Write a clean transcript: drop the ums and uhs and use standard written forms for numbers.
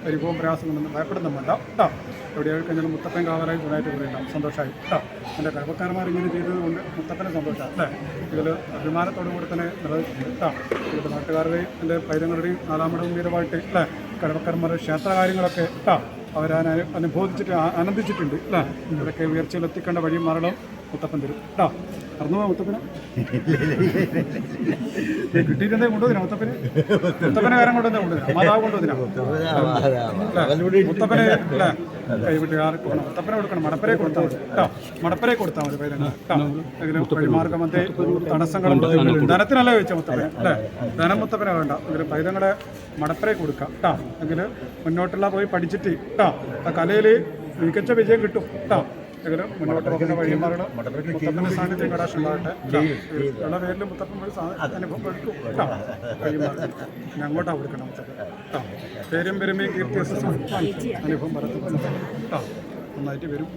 പരിഭവം പ്രയാസങ്ങളൊന്നും ഭയപ്പെടുന്ന വേണ്ട കേട്ടോ. എവിടെയായി കഴിഞ്ഞാൽ മുത്തപ്പൻ കാവലായി ഗുണമായിട്ട് പറയുണ്ടാവും. സന്തോഷമായി കേട്ടോ. എൻ്റെ കഴവക്കാരന്മാർ ഇങ്ങനെ ചെയ്തത് കൊണ്ട് മുത്തപ്പനെ സന്തോഷമാണ് അല്ലേ. ഇതിൽ അഭിമാനത്തോടു കൂടി തന്നെ നിലനിൽക്കുന്നു കേട്ടോ. ഇതിൽ നാട്ടുകാരുടെയും എൻ്റെ പൈതങ്ങളുടെയും നാലാമടവും വീരമായിട്ട് അല്ലേ കഴവക്കാരന്മാരുടെ ക്ഷേത്ര കാര്യങ്ങളൊക്കെ കേട്ടോ അനുഭവിച്ചിട്ട് ആനന്ദിച്ചിട്ടുണ്ട് അല്ലേ. ഇവരൊക്കെ ഉയർച്ചയിലെത്തിക്കേണ്ട വഴിയും മരണം മുത്തപ്പൻ തരും കേട്ടോ. മറന്നു പോവാ മുത്തപ്പനെ കിട്ടിയിട്ടെന്തേ കൊണ്ടുവന്നിനാ മുത്തപ്പനെ വേറെ കൊണ്ടുവന്നിനാ മാതാവ് കൊണ്ടുവന്നിനാ മുത്തപ്പനെ അല്ലേ കൈവിട്ട് ആർക്ക് വേണം മുത്തപ്പനെ കൊടുക്കണം. മടപ്പരെ കൊടുത്താൽ മതി കേട്ടോ. മടപ്പരെ കൊടുത്താൽ മതി പൈതങ്ങൾ കേട്ടോ. വഴിമാർഗം മറ്റേ തടസ്സങ്ങളും ധനത്തിനല്ല ചോദിച്ചാൽ മുത്തപ്പനെ അല്ലേ. ധനം മുത്തപ്പനെ വേണ്ട എങ്കിലും പൈതങ്ങളെ മടപ്പരെ കൊടുക്കാം കേട്ടോ. എങ്കിൽ മുന്നോട്ടുള്ള പോയി പഠിച്ചിട്ട് കേട്ടോ ആ കലയിൽ മികച്ച വിജയം കിട്ടും കേട്ടോ. എങ്കിലും മുന്നോട്ട് പോകുന്ന വഴിമാറുകൾ മുത്തപ്പൻ്റെ സാന്നിധ്യം കടാക്ഷം ഉണ്ടാകട്ടെ. ഉള്ള പേരിൽ മുത്തപ്പൻ ഒരു അനുഭവം എടുക്കും കേട്ടോ. വഴിമാറുകൾ പിന്നെ അങ്ങോട്ടാണ് കൊടുക്കണം മുത്തപ്പൻ കേട്ടോ. പേരും പെരുമയും കീർത്തി അനുഭവം പറത്തും കേട്ടോ. നന്നായിട്ട് വരും.